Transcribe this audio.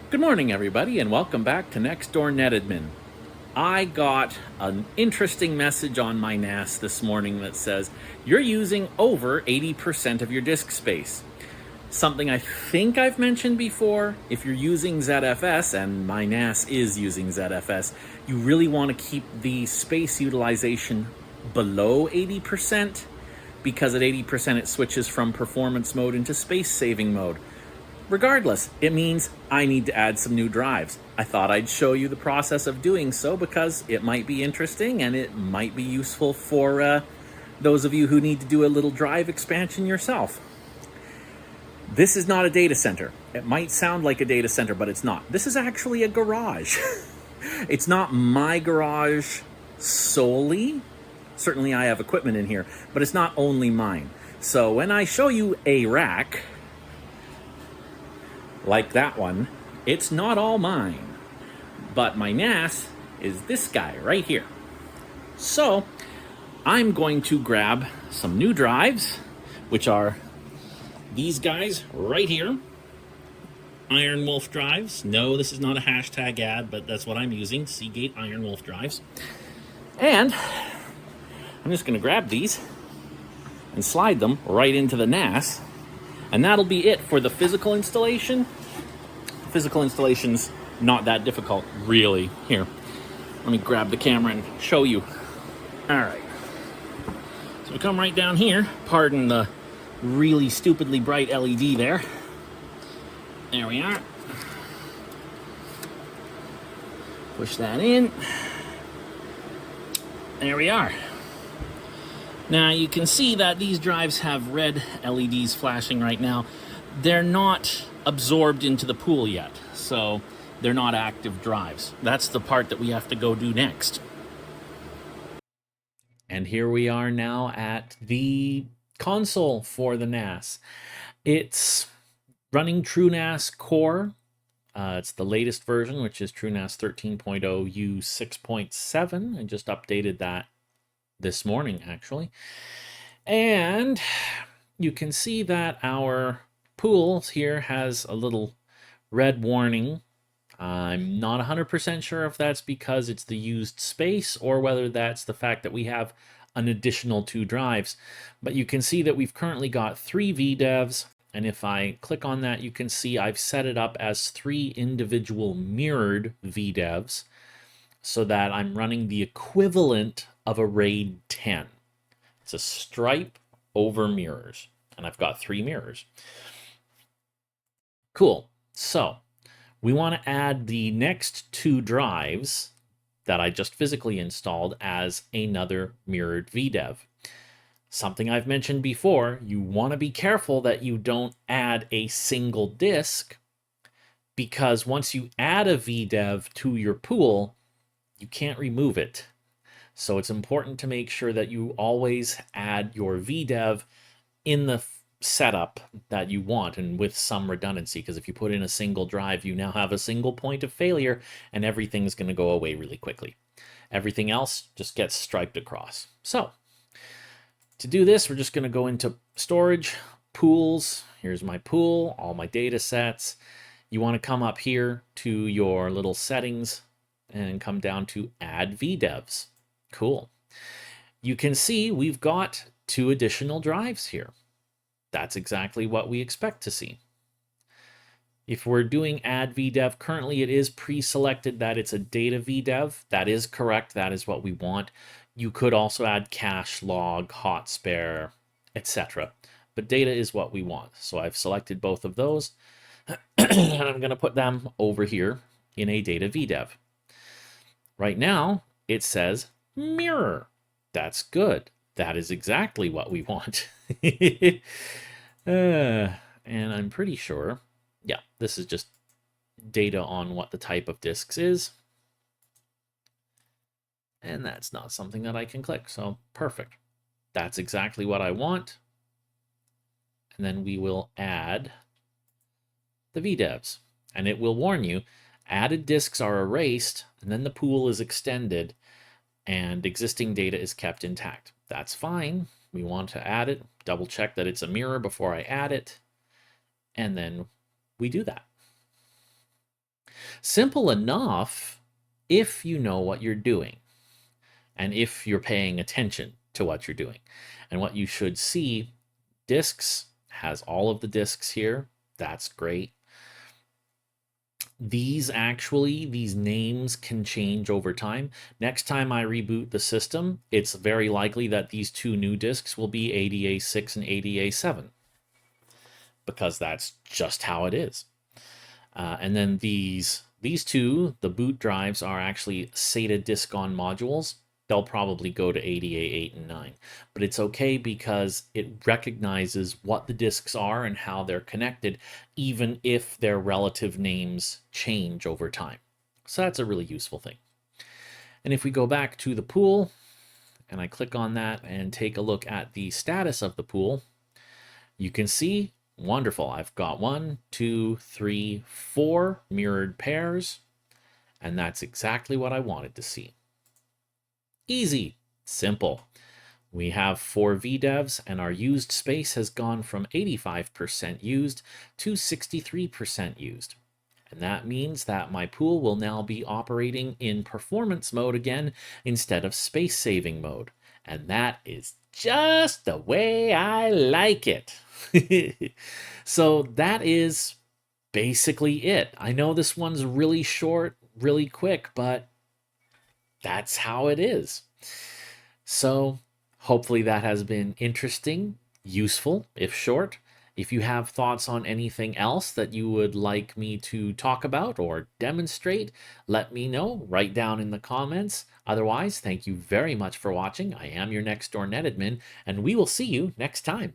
Good morning, everybody, and welcome back to Nextdoor NetAdmin. I got an interesting message on my NAS this morning that says you're using over 80% of your disk space. Something I think I've mentioned before, if you're using ZFS, and my NAS is using ZFS, you really want to keep the space utilization below 80%, because at 80% it switches from performance mode into space saving mode. Regardless, it means I need to add some new drives. I thought I'd show you the process of doing so because it might be interesting and it might be useful for those of you who need to do a little drive expansion yourself. This is not a data center. It might sound like a data center, but it's not. This is actually a garage. It's not my garage solely. Certainly I have equipment in here, but it's not only mine. So when I show you a rack, like that one, it's not all mine. But my NAS is this guy right here. So I'm going to grab some new drives, which are these guys right here. Ironwolf drives. No, this is not a hashtag ad, but that's what I'm using. Seagate Ironwolf drives. And I'm just going to grab these and slide them right into the NAS. And that'll be it for the physical installation. Physical installation's not that difficult, really. Here, let me grab the camera and show you. All right. So we come right down here. Pardon the really stupidly bright LED there. There we are. Push that in. There we are. Now you can see that these drives have red LEDs flashing right now. They're not absorbed into the pool yet, so they're not active drives. That's the part that we have to go do next. And here we are now at the console for the NAS. It's running TrueNAS Core. It's the latest version, which is TrueNAS 13.0 U6.7. I just updated that this morning, actually. And you can see that our pool here has a little red warning. I'm not 100% sure if that's because it's the used space or whether that's the fact that we have an additional 2 drives. But you can see that we've currently got 3 vdevs, and if I click on that, you can see I've set it up as 3 individual mirrored vdevs so that I'm running the equivalent of a RAID 10. It's a stripe over mirrors, and I've got 3 mirrors. Cool. So we want to add the next 2 drives that I just physically installed as another mirrored vdev. Something I've mentioned before, you want to be careful that you don't add a single disk, because once you add a vdev to your pool, you can't remove it. So it's important to make sure that you always add your vdev in the setup that you want and with some redundancy, because if you put in a single drive, you now have a single point of failure and everything's going to go away really quickly. Everything else just gets striped across. So to do this, we're just going to go into storage, pools. Here's my pool, all my data sets. You want to come up here to your little settings and come down to add vdevs. Cool. You can see we've got 2 additional drives here. That's exactly what we expect to see. If we're doing add vdev, currently it is pre-selected that it's a data vdev. That is correct. That is what we want. You could also add cache log, hot spare, etc. But data is what we want. So I've selected both of those and I'm going to put them over here in a data vdev. Right now it says mirror. That's good. That is exactly what we want. And I'm pretty sure, yeah, this is just data on what the type of disks is. And that's not something that I can click, so perfect. That's exactly what I want. And then we will add the vdevs. And it will warn you, added disks are erased, and then the pool is extended, and existing data is kept intact. That's fine. We want to add it, double check that it's a mirror before I add it, and then we do that. Simple enough if you know what you're doing and if you're paying attention to what you're doing. And what you should see, disks has all of the disks here. That's great. These names can change over time. Next time I reboot the system, it's very likely that these two new disks will be ADA6 and ADA7 because that's just how it is. And then these two, the boot drives, are actually SATA disk-on modules. They'll probably go to ADA 8 and 9. But it's okay because it recognizes what the disks are and how they're connected, even if their relative names change over time. So that's a really useful thing. And if we go back to the pool, and I click on that and take a look at the status of the pool, you can see, wonderful, I've got 1, 2, 3, 4 mirrored pairs, and that's exactly what I wanted to see. Easy, simple. We have 4 vdevs, and our used space has gone from 85% used to 63% used. And that means that my pool will now be operating in performance mode again instead of space saving mode. And that is just the way I like it. So that is basically it. I know this one's really short, really quick, but that's how it is. So hopefully that has been interesting, useful, if short. If you have thoughts on anything else that you would like me to talk about or demonstrate, let me know. Write down in the comments. Otherwise, thank you very much for watching. I am your next door NetAdmin, and we will see you next time.